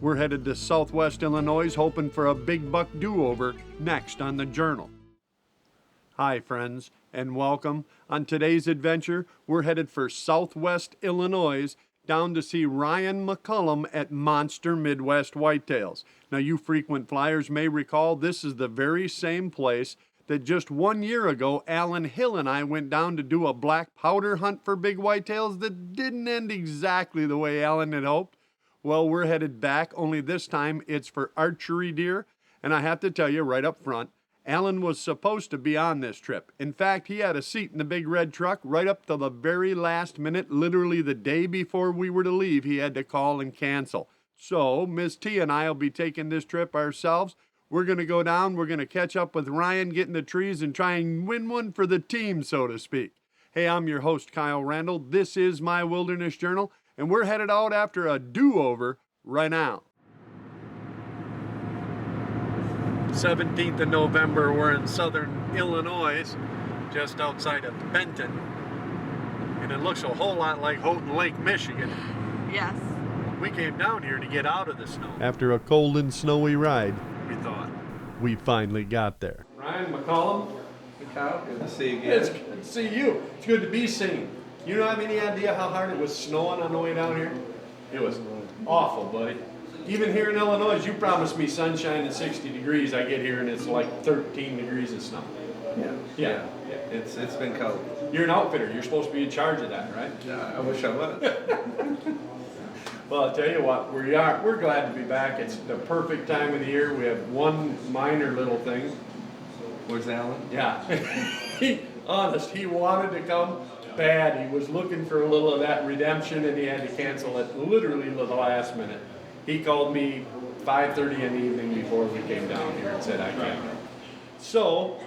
We're headed to Southwest Illinois hoping for a big buck do-over next on the Journal. Hi friends, and welcome. On today's adventure, we're headed for Southwest Illinois down to see Ryan McCullum at Monster Midwest Whitetails. Now you frequent flyers may recall this is the very same place that just 1 year ago Alan Hill and I went down to do a black powder hunt for big whitetails that didn't end exactly the way Alan had hoped. Well, we're headed back, only this time it's for archery deer, and I have to tell you right up front, Alan was supposed to be on this trip. In fact, he had a seat in the big red truck right up to the very last minute, literally the day before we were to leave, he had to call and cancel. So, Miss T and I will be taking this trip ourselves. We're going to go down, we're going to catch up with Ryan, get in the trees, and try and win one for the team, so to speak. Hey, I'm your host, Kyle Randall. This is my Wilderness Journal, and we're headed out after a do-over right now. 17th of November, we're in southern Illinois, just outside of Benton, and it looks a whole lot like Houghton Lake, Michigan. Yes. We came down here to get out of the snow. After a cold and snowy ride, we thought. We finally got there. Ryan McCullum. Hey Kyle, good to see you again. It's good to see you. It's good to be seen. You don't have any idea how hard it was snowing on the way down here? It was awful, buddy. Even here in Illinois, you promised me sunshine and 60 degrees. I get here and it's like 13 degrees of snow. Yeah. It's been cold. You're an outfitter. You're supposed to be in charge of that, right? Yeah, I wish I was. Well, I'll tell you what, we're glad to be back. It's the perfect time of the year. We have one minor little thing. Where's Alan? Yeah. He wanted to come bad. He was looking for a little of that redemption and he had to cancel it literally the last minute. He called me 5:30 in the evening before we came down here and said, I can't. So,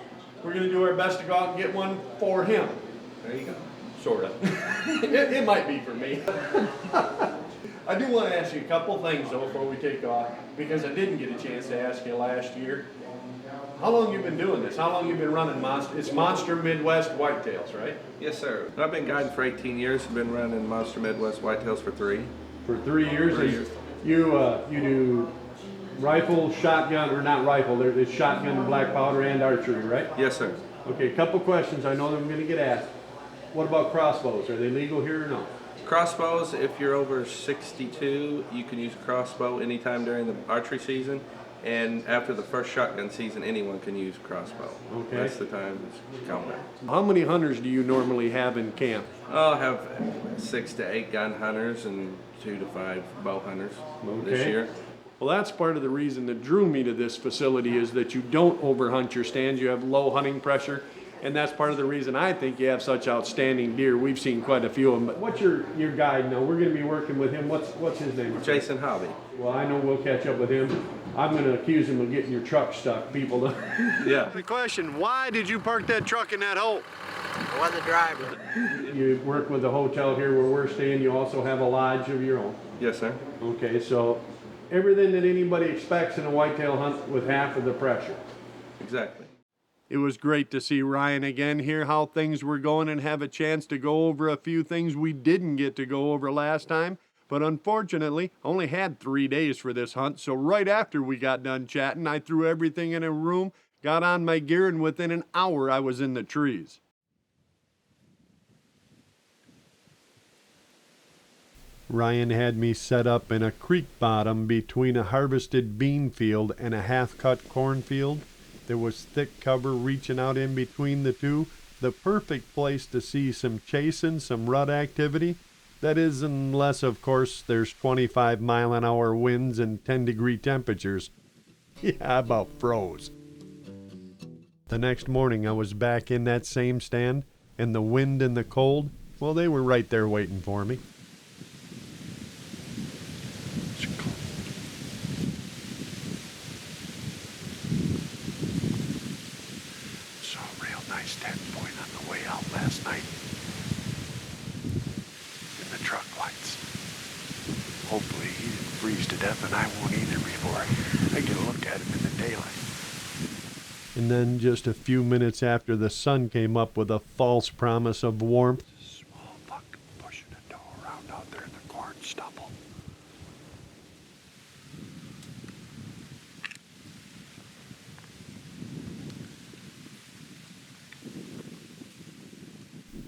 we're going to do our best to go out and get one for him. There you go. Sort of. it might be for me. I do want to ask you a couple things, though, before we take off, because I didn't get a chance to ask you last year. How long you been doing this? How long you been running Monster? It's Monster Midwest Whitetails, right? Yes, sir. I've been guiding for 18 years. I've been running Monster Midwest Whitetails for 3. For 3 years? 3 years. You do rifle, shotgun, or not rifle, it's shotgun, black powder, and archery, right? Yes, sir. Okay, a couple questions I know that I'm going to get asked. What about crossbows? Are they legal here or no? Crossbows, if you're over 62, you can use a crossbow anytime during the archery season. And after the first shotgun season, anyone can use a crossbow. Okay. That's the time it's combat. How many hunters do you normally have in camp? I'll have 6 to 8 gun hunters and 2 to 5 bow hunters this year. Well, that's part of the reason that drew me to this facility is that you don't overhunt your stands. You have low hunting pressure, and that's part of the reason I think you have such outstanding deer. We've seen quite a few of them. But what's your guide now? We're going to be working with him. What's his name? Jason Hobby. Well, I know we'll catch up with him. I'm going to accuse him of getting your truck stuck, people. Yeah. The question, why did you park that truck in that hole? I was the driver. You work with the hotel here where we're staying. You also have a lodge of your own. Yes, sir. Okay, so everything that anybody expects in a whitetail hunt with half of the pressure. Exactly. It was great to see Ryan again, hear how things were going, and have a chance to go over a few things we didn't get to go over last time. But unfortunately, I only had 3 days for this hunt, so right after we got done chatting, I threw everything in a room, got on my gear, and within an hour I was in the trees. Ryan had me set up in a creek bottom between a harvested bean field and a half-cut cornfield. There was thick cover reaching out in between the two, the perfect place to see some chasing, some rut activity. That is, unless, of course, there's 25-mile-an-hour winds and 10-degree temperatures. Yeah, I about froze. The next morning, I was back in that same stand, and the wind and the cold, well, they were right there waiting for me. Saw a real nice 10-point on the way out last night. In the truck lights. Hopefully he didn't freeze to death and I won't either before I get a look at him in the daylight. And then just a few minutes after the sun came up with a false promise of warmth, small buck pushing a doe around out there in the corn stubble.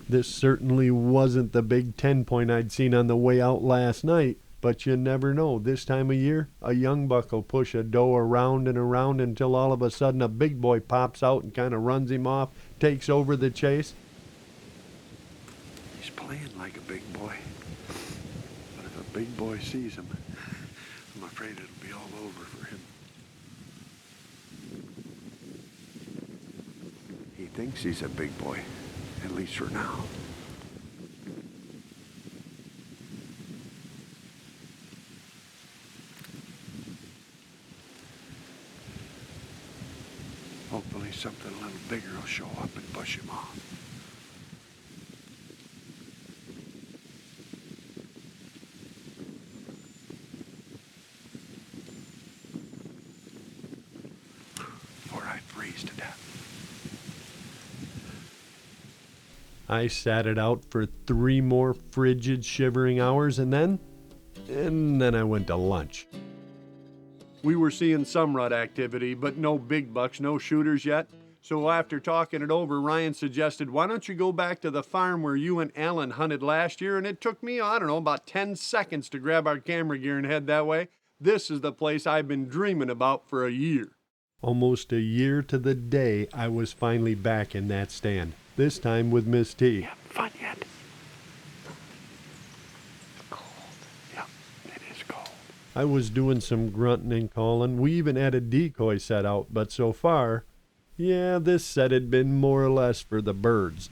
This certainly wasn't the big 10-point I'd seen on the way out last night, but you never know. This time of year, a young buck will push a doe around and around until all of a sudden a big boy pops out and kind of runs him off, takes over the chase. He's playing like a big boy, but if a big boy sees him, I'm afraid it'll be all over for him. He thinks he's a big boy, at least for now. Hopefully something a little bigger will show up and push him off. Or I'd freeze to death. I sat it out for 3 more frigid, shivering hours, and then I went to lunch. We were seeing some rut activity, but no big bucks, no shooters yet. So after talking it over, Ryan suggested, why don't you go back to the farm where you and Alan hunted last year? And it took me, I don't know, about 10 seconds to grab our camera gear and head that way. This is the place I've been dreaming about for a year. Almost a year to the day, I was finally back in that stand. This time with Miss T. You haven't fun yet? It's cold. Yep, it is cold. I was doing some grunting and calling. We even had a decoy set out, but so far, yeah, this set had been more or less for the birds.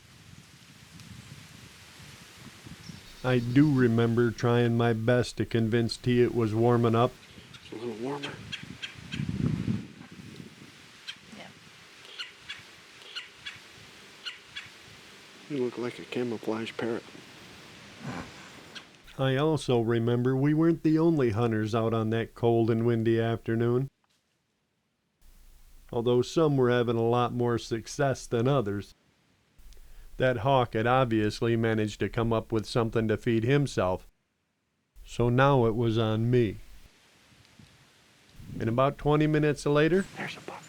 I do remember trying my best to convince T it was warming up. It's a little warmer. You look like a camouflage parrot. I also remember we weren't the only hunters out on that cold and windy afternoon. Although some were having a lot more success than others. That hawk had obviously managed to come up with something to feed himself. So now it was on me. And about 20 minutes later, there's a buck.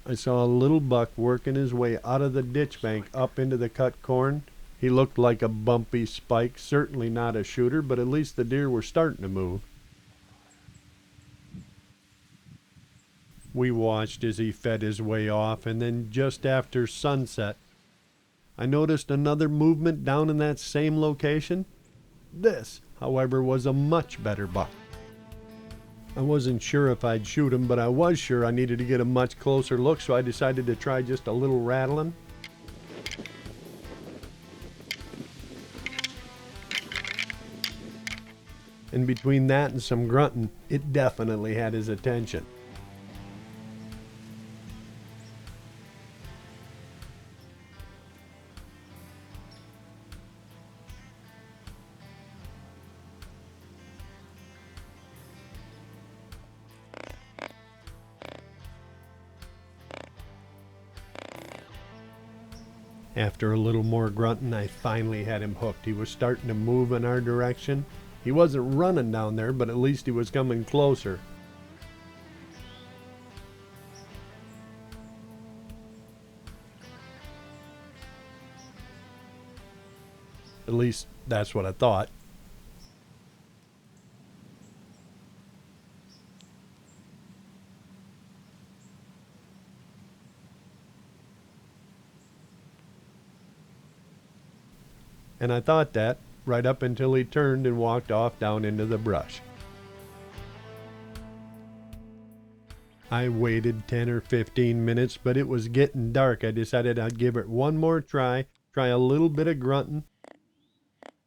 I saw a little buck working his way out of the ditch bank up into the cut corn. He looked like a bumpy spike, certainly not a shooter, but at least the deer were starting to move. We watched as he fed his way off, and then just after sunset, I noticed another movement down in that same location. This, however, was a much better buck. I wasn't sure if I'd shoot him, but I was sure I needed to get a much closer look, so I decided to try just a little rattling. And between that and some grunting, it definitely had his attention. After a little more grunting, I finally had him hooked. He was starting to move in our direction. He wasn't running down there, but at least he was coming closer. At least that's what I thought. And I thought that right up until he turned and walked off down into the brush. I waited 10 or 15 minutes, but it was getting dark. I decided I'd give it one more try a little bit of grunting.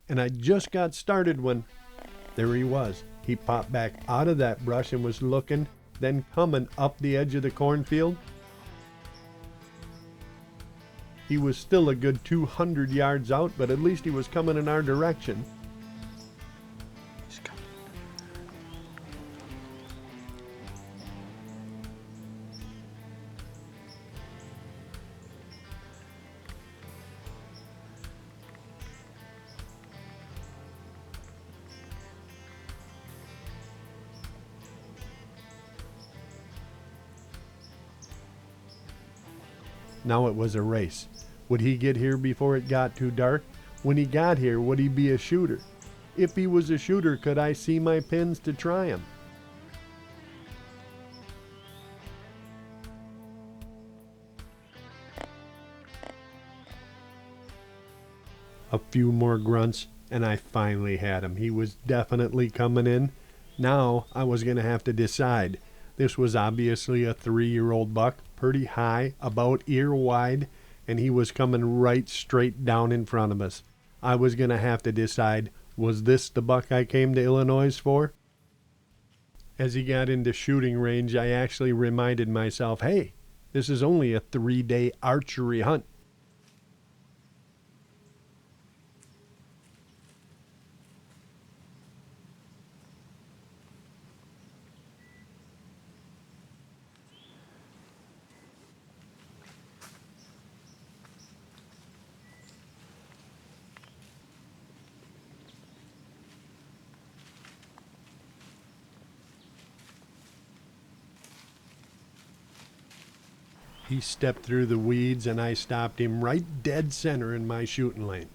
And I just got started when there he was. He popped back out of that brush and was looking, then coming up the edge of the cornfield. He was still a good 200 yards out, but at least he was coming in our direction. He's coming. Now it was a race. Would he get here before it got too dark? When he got here, would he be a shooter? If he was a shooter, could I see my pins to try him? A few more grunts, and I finally had him. He was definitely coming in. Now I was going to have to decide. This was obviously a 3-year-old buck, pretty high, about ear wide, and he was coming right straight down in front of us. I was going to have to decide, was this the buck I came to Illinois for? As he got into shooting range, I actually reminded myself, hey, this is only a 3-day archery hunt. He stepped through the weeds and I stopped him right dead center in my shooting lane.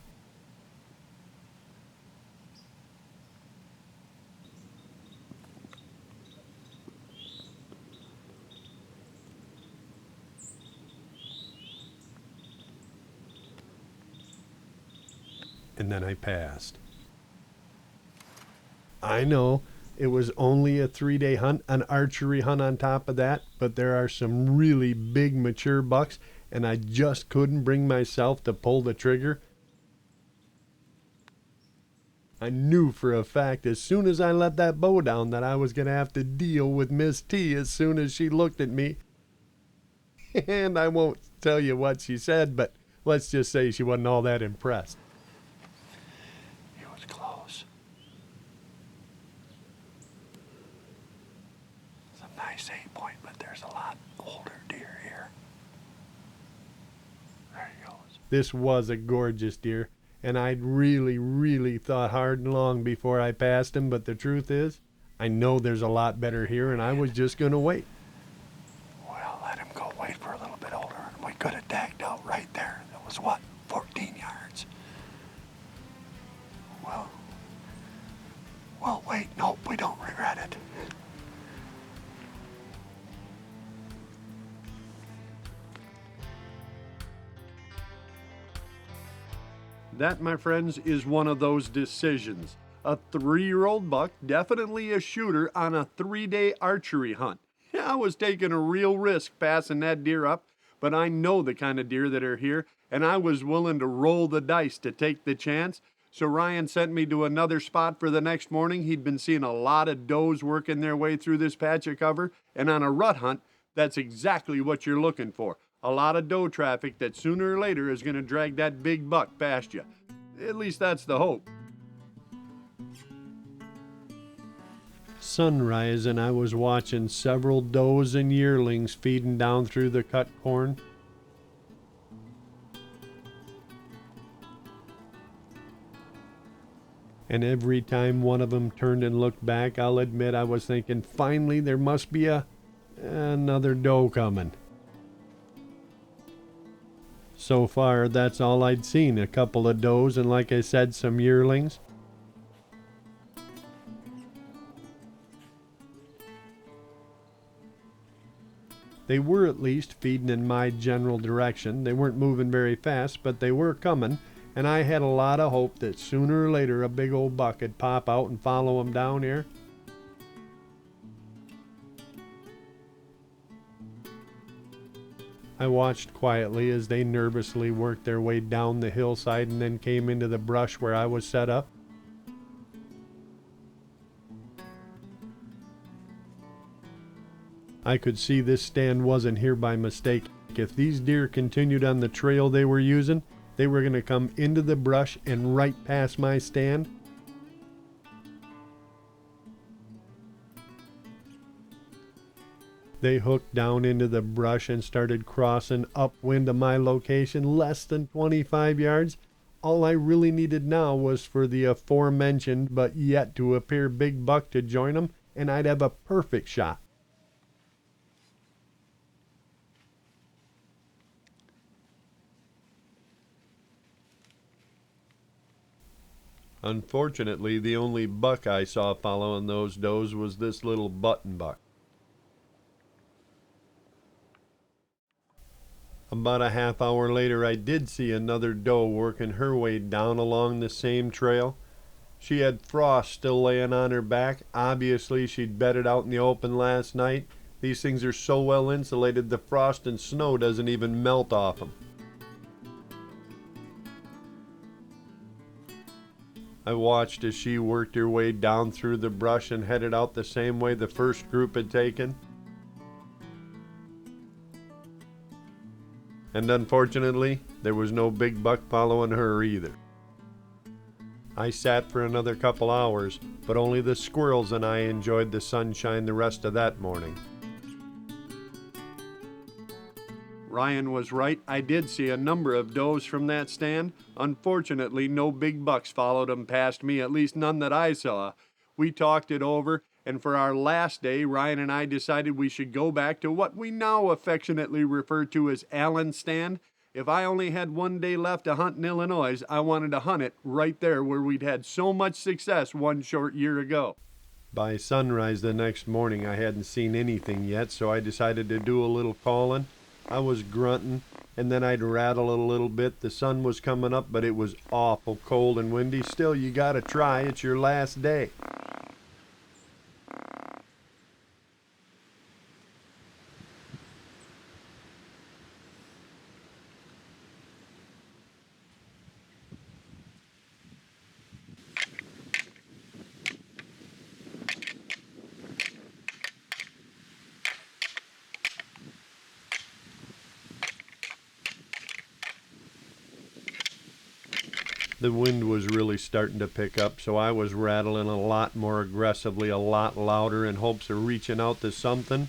And then I passed. I know it was only a 3-day hunt, an archery hunt on top of that, but there are some really big mature bucks, and I just couldn't bring myself to pull the trigger. I knew for a fact as soon as I let that bow down that I was going to have to deal with Miss T as soon as she looked at me. And I won't tell you what she said, but let's just say she wasn't all that impressed. It was close. It's a nice 8-point, but there's a lot older deer here. There he goes. This was a gorgeous deer, and I'd really thought hard and long before I passed him, but the truth is, I know there's a lot better here, and I was just going to wait. Well, let him go wait for a little bit older, and we could have tagged out right there. That was what, 14 yards? Well, wait, nope, we don't regret it. That, my friends, is one of those decisions. A 3-year-old buck, definitely a shooter on a 3-day archery hunt. Yeah, I was taking a real risk passing that deer up, but I know the kind of deer that are here, and I was willing to roll the dice to take the chance. So Ryan sent me to another spot for the next morning. He'd been seeing a lot of does working their way through this patch of cover, and on a rut hunt, that's exactly what you're looking for. A lot of doe traffic that sooner or later is going to drag that big buck past you. At least that's the hope. Sunrise, and I was watching several does and yearlings feeding down through the cut corn. And every time one of them turned and looked back, I'll admit I was thinking, finally there must be another doe coming. So far, that's all I'd seen, a couple of does and, like I said, some yearlings. They were at least feeding in my general direction. They weren't moving very fast, but they were coming, and I had a lot of hope that sooner or later a big old buck would pop out and follow them down here. I watched quietly as they nervously worked their way down the hillside and then came into the brush where I was set up. I could see this stand wasn't here by mistake. If these deer continued on the trail they were using, they were going to come into the brush and right past my stand. They hooked down into the brush and started crossing upwind of my location, less than 25 yards. All I really needed now was for the aforementioned but yet to appear big buck to join them, and I'd have a perfect shot. Unfortunately, the only buck I saw following those does was this little button buck. About a half hour later, I did see another doe working her way down along the same trail. She had frost still laying on her back. Obviously, she'd bedded out in the open last night. These things are so well insulated, the frost and snow doesn't even melt off them. I watched as she worked her way down through the brush and headed out the same way the first group had taken. And unfortunately, there was no big buck following her either. I sat for another couple hours, but only the squirrels and I enjoyed the sunshine the rest of that morning. Ryan was right. I did see a number of does from that stand. Unfortunately, no big bucks followed them past me, at least none that I saw. We talked it over, and for our last day, Ryan and I decided we should go back to what we now affectionately refer to as Allen's Stand. If I only had one day left to hunt in Illinois, I wanted to hunt it right there where we'd had so much success one short year ago. By sunrise the next morning, I hadn't seen anything yet, so I decided to do a little calling. I was grunting, and then I'd rattle a little bit. The sun was coming up, but it was awful cold and windy. Still, you gotta try. It's your last day. The wind was really starting to pick up, so I was rattling a lot more aggressively, a lot louder, in hopes of reaching out to something.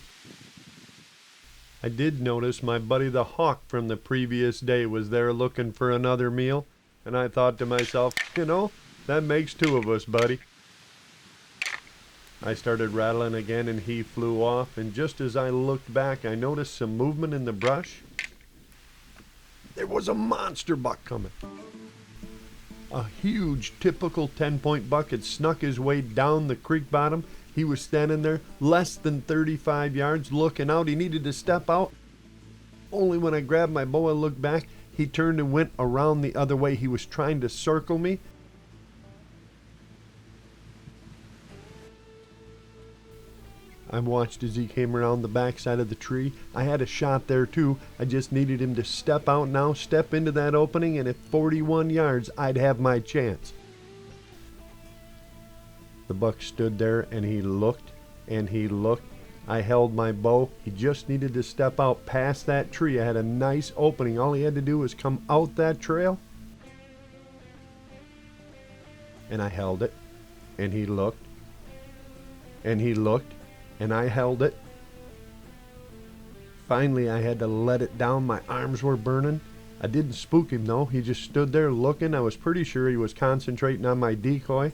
I did notice my buddy the hawk from the previous day was there looking for another meal, and I thought to myself, that makes two of us, buddy. I started rattling again and he flew off, and just as I looked back, I noticed some movement in the brush. There was a monster buck coming. A huge, typical 10-point buck had snuck his way down the creek bottom. He was standing there less than 35 yards looking out. He needed to step out. Only when I grabbed my bow and looked back, he turned and went around the other way. He was trying to circle me. I watched as he came around the backside of the tree. I had a shot there too. I just needed him to step out now, step into that opening, and at 41 yards, I'd have my chance. The buck stood there and he looked and he looked. I held my bow. He just needed to step out past that tree. I had a nice opening. All he had to do was come out that trail. And I held it. And he looked. And he looked. And I held it. Finally, I had to let it down. My arms were burning. I didn't spook him though. He just stood there looking. I was pretty sure he was concentrating on my decoy.